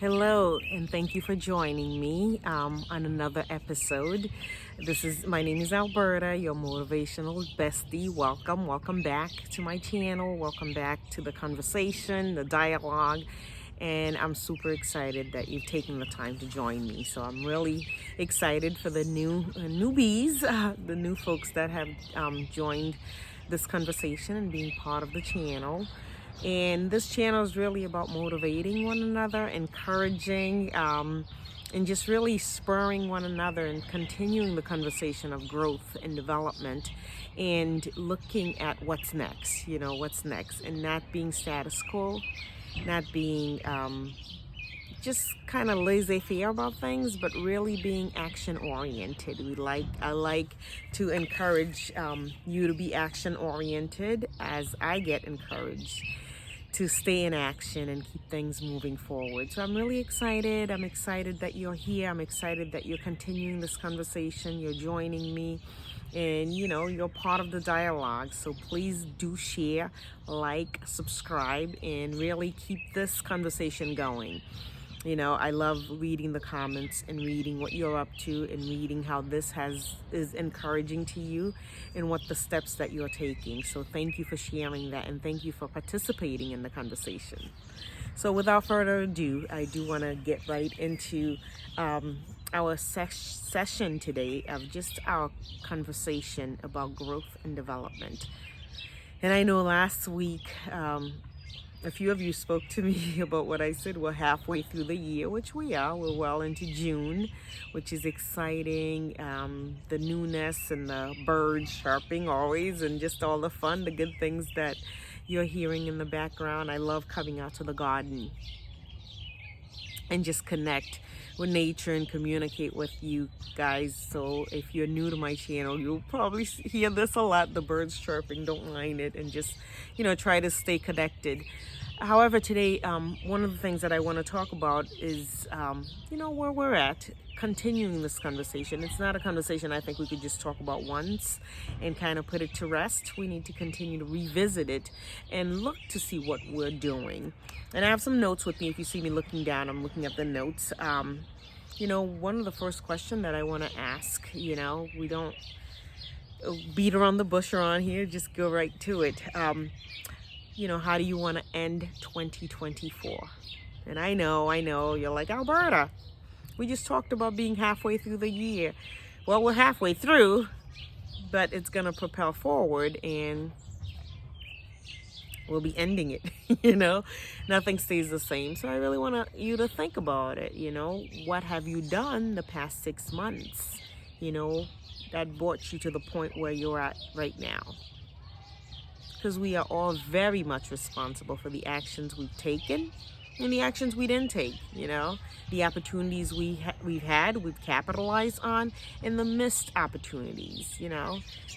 Hello, and thank you for joining me on another episode. My name is Alberta, your motivational bestie. Welcome back to my channel. Welcome back to the conversation, the dialogue, and I'm super excited that you've taken the time to join me. So I'm really excited for the newbies, the new folks that have joined this conversation and being part of the channel. And this channel is really about motivating one another, encouraging, and just really spurring one another and continuing the conversation of growth and development and looking at what's next, what's next, and not being status quo, not being just kind of laissez-faire about things, but really being action-oriented. I like to encourage you to be action-oriented as I get encouraged to stay in action and keep things moving forward. So I'm really excited. I'm excited that you're here. I'm excited that you're continuing this conversation. You're joining me and you're part of the dialogue. So please do share, like, subscribe, and really keep this conversation going. I love reading the comments and reading what you're up to and reading how this is encouraging to you and what the steps that you're taking. So thank you for sharing that, and thank you for participating in the conversation. So without further ado, I do want to get right into our session today of just our conversation about growth and development. And I know last week, a few of you spoke to me about what I said. We're halfway through the year, which we are. We're well into June, which is exciting. The newness and the birds chirping always, and just all the fun, the good things that you're hearing in the background. I love coming out to the garden and just connect with nature and communicate with you guys. So if you're new to my channel, you'll probably hear this a lot, the birds chirping. Don't mind it, and just try to stay connected. However, today one of the things that I want to talk about is where we're at, continuing this conversation. It's not a conversation I think we could just talk about once and kind of put it to rest. We need to continue to revisit it and look to see what we're doing. And I have some notes with me. If you see me looking down, I'm looking at the notes. One of the first questions that I want to ask, we don't beat around the bush around here, just go right to it. How do you want to end 2024? And I know, you're like, Alberta, we just talked about being halfway through the year. Well, we're halfway through, but it's going to propel forward and we'll be ending it. Nothing stays the same. So I really want you to think about it. What have you done the past 6 months, that brought you to the point where you're at right now? Because we are all very much responsible for the actions we've taken and the actions we didn't take, the opportunities we've capitalized on, and the missed opportunities,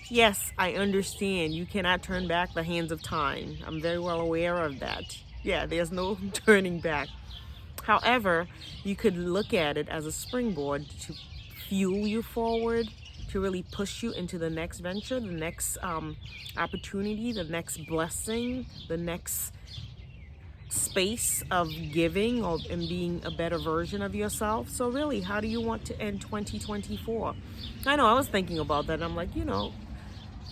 Yes, I understand you cannot turn back the hands of time. I'm very well aware of that. Yeah, there's no turning back. However, you could look at it as a springboard to fuel you forward, to really push you into the next venture, the next opportunity, the next blessing, the next space of giving and being a better version of yourself. So really, how do you want to end 2024? I know I was thinking about that. I'm like,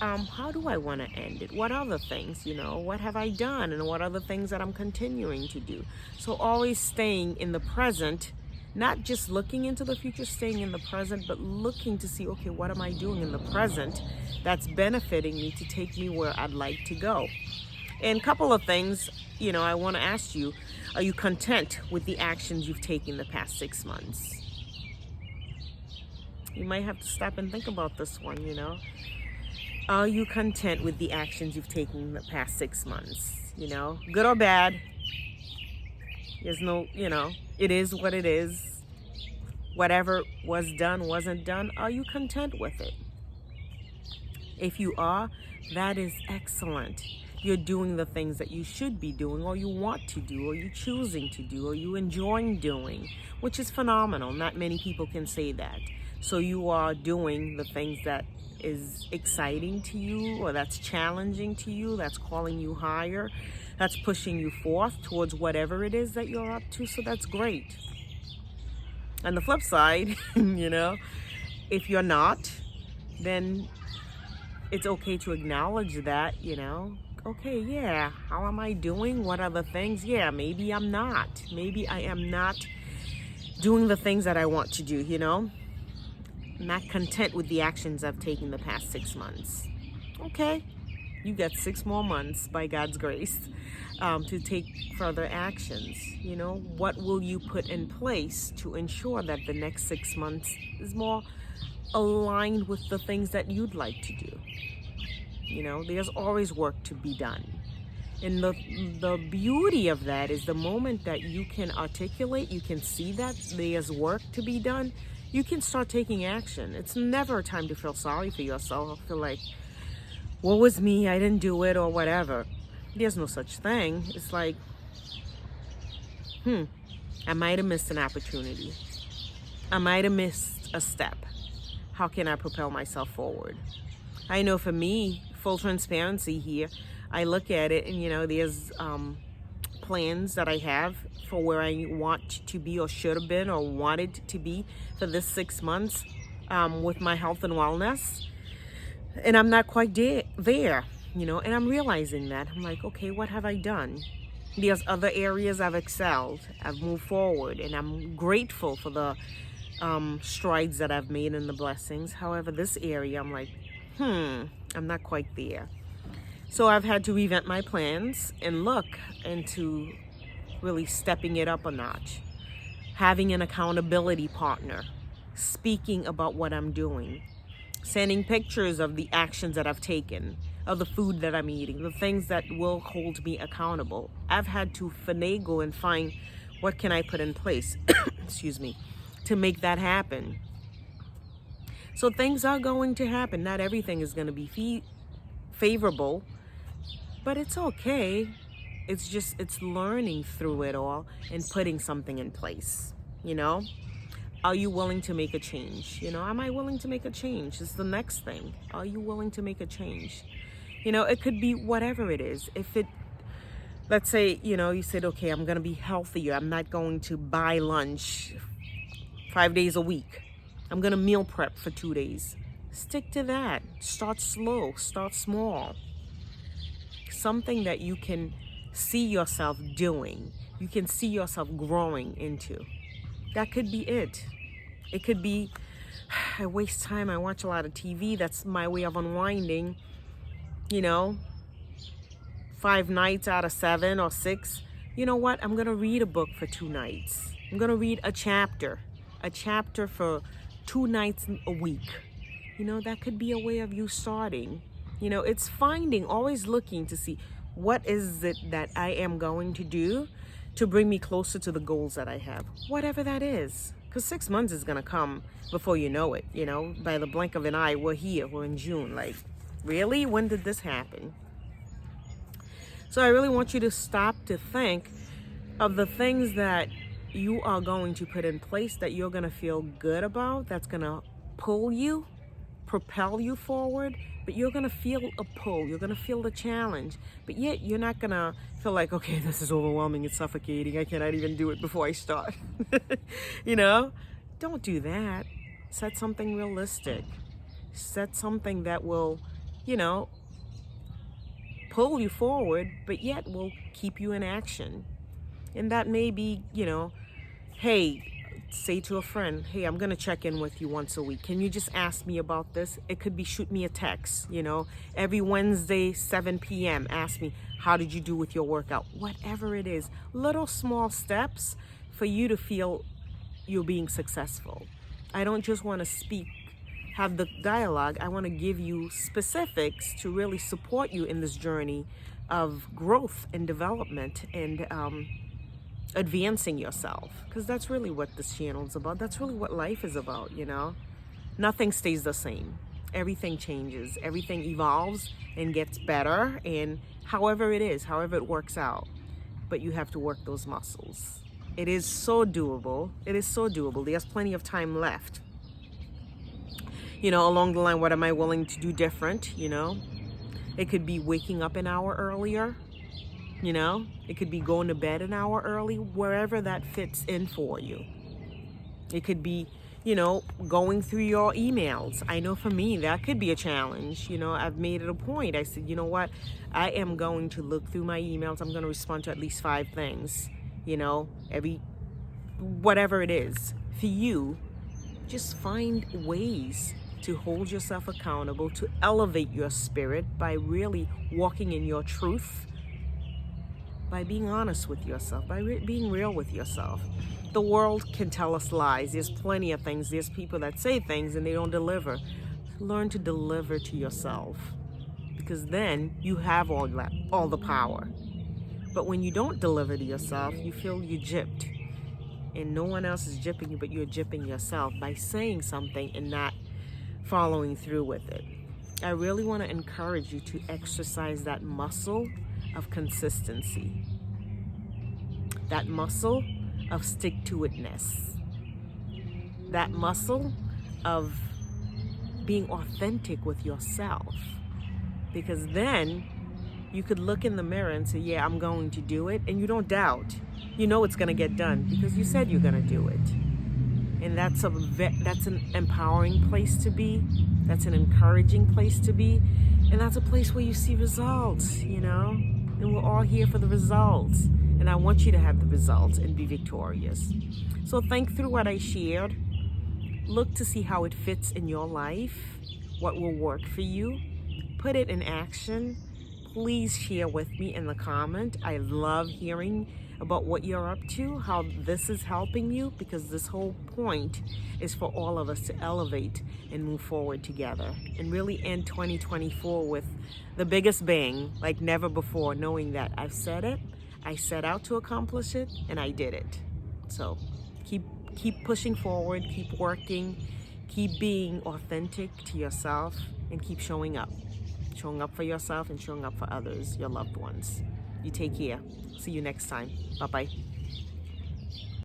how do I want to end it? What other things, what have I done, and what other things that I'm continuing to do? So always staying in the present, not just looking into the future, staying in the present, but looking to see, okay, what am I doing in the present that's benefiting me to take me where I'd like to go? And a couple of things, I want to ask you, are you content with the actions you've taken the past 6 months? You might have to stop and think about this one, Are you content with the actions you've taken in the past 6 months? Good or bad? There's no, it is what it is. Whatever was done, wasn't done. Are you content with it? If you are, that is excellent. You're doing the things that you should be doing, or you want to do, or you're choosing to do, or you enjoying doing, which is phenomenal. Not many people can say that. So you are doing the things that is exciting to you, or that's challenging to you, that's calling you higher. that's pushing you forth towards whatever it is that you're up to. So that's great. On the flip side, if you're not, then it's okay to acknowledge that, okay, yeah, how am I doing? What are the things? Yeah, maybe I'm not. Maybe I am not doing the things that I want to do, not content with the actions I've taken the past 6 months. Okay, you got 6 more months by God's grace to take further actions. What will you put in place to ensure that the next 6 months is more aligned with the things that you'd like to do? There's always work to be done. And the beauty of that is the moment that you can articulate, you can see that there's work to be done, you can start taking action. It's never a time to feel sorry for yourself or feel like, woe was me, I didn't do it, or whatever. There's no such thing. It's like, I might have missed an opportunity. I might have missed a step. How can I propel myself forward? I know for me, full transparency here, I look at it and, there's plans that I have for where I want to be or should have been or wanted to be for this 6 months with my health and wellness. And I'm not quite there, and I'm realizing that. I'm like, okay, what have I done? There's other areas I've excelled. I've moved forward, and I'm grateful for the strides that I've made and the blessings. However, this area, I'm like, I'm not quite there. So I've had to revamp my plans and look into really stepping it up a notch. Having an accountability partner, speaking about what I'm doing, sending pictures of the actions that I've taken, of the food that I'm eating, the things that will hold me accountable. I've had to finagle and find what can I put in place, excuse me, to make that happen. So things are going to happen. Not everything is going to be favorable, but it's okay. It's learning through it all and putting something in place, Are you willing to make a change? Am I willing to make a change? It's the next thing. Are you willing to make a change? It could be whatever it is. Let's say, you said, okay, I'm going to be healthier. I'm not going to buy lunch 5 days a week. I'm going to meal prep for 2 days. Stick to that. Start slow. Start small. Something that you can see yourself doing. You can see yourself growing into. That could be it. It could be, I waste time. I watch a lot of TV. That's my way of unwinding. 5 nights out of 7 or 6. You know what? I'm going to read a book for 2 nights. I'm going to read a chapter for 2 nights a week. That could be a way of you starting. It's always looking to see what is it that I am going to do to bring me closer to the goals that I have, whatever that is. Because 6 months is going to come before you know it, by the blink of an eye. We're here, we're in June. Like, really? When did this happen? So I really want you to stop to think of the things that you are going to put in place that you're going to feel good about, that's going to pull you, propel you forward, but you're going to feel a pull. You're going to feel the challenge, but yet you're not going to feel like, okay, this is overwhelming. It's suffocating. I cannot even do it before I start. Don't do that. Set something realistic. Set something that will, pull you forward, but yet will keep you in action. And that may be, hey, say to a friend, hey, I'm going to check in with you once a week. Can you just ask me about this? It could be shoot me a text, every Wednesday, 7 p.m. Ask me, how did you do with your workout? Whatever it is, little small steps for you to feel you're being successful. I don't just want to have the dialogue. I want to give you specifics to really support you in this journey of growth and development and advancing yourself, because that's really what this channel is about. That's really what life is about. Nothing stays the same. Everything changes, everything evolves and gets better, and however it works out, but you have to work those muscles. It is so doable. There's plenty of time left. Along the line, what am I willing to do different? It could be waking up an hour earlier. You know, it could be going to bed an hour early, wherever that fits in for you. It could be, going through your emails. I know for me, that could be a challenge. I've made it a point. I said, you know what? I am going to look through my emails. I'm going to respond to at least 5 things, every, whatever it is. For you, just find ways to hold yourself accountable, to elevate your spirit by really walking in your truth, by being honest with yourself, by being real with yourself. The world can tell us lies. There's plenty of things. There's people that say things and they don't deliver. Learn to deliver to yourself, because then you have all the power. But when you don't deliver to yourself, you feel you're gypped. And no one else is gypping you, but you're gypping yourself by saying something and not following through with it. I really want to encourage you to exercise that muscle of consistency, that muscle of stick-to-itness, that muscle of being authentic with yourself. Because then you could look in the mirror and say, yeah, I'm going to do it, and you don't doubt. You know it's going to get done because you said you're going to do it. And that's an empowering place to be. That's an encouraging place to be. And that's a place where you see results, And we're all here for the results. And I want you to have the results and be victorious. So think through what I shared. Look to see how it fits in your life, what will work for you. Put it in action. Please share with me in the comment. I love hearing about what you're up to, how this is helping you, because this whole point is for all of us to elevate and move forward together and really end 2024 with the biggest bang like never before, knowing that I've said it, I set out to accomplish it, and I did it. So keep pushing forward, keep working, keep being authentic to yourself, and keep showing up for yourself and showing up for others, your loved ones. You take care. See you next time. Bye-bye.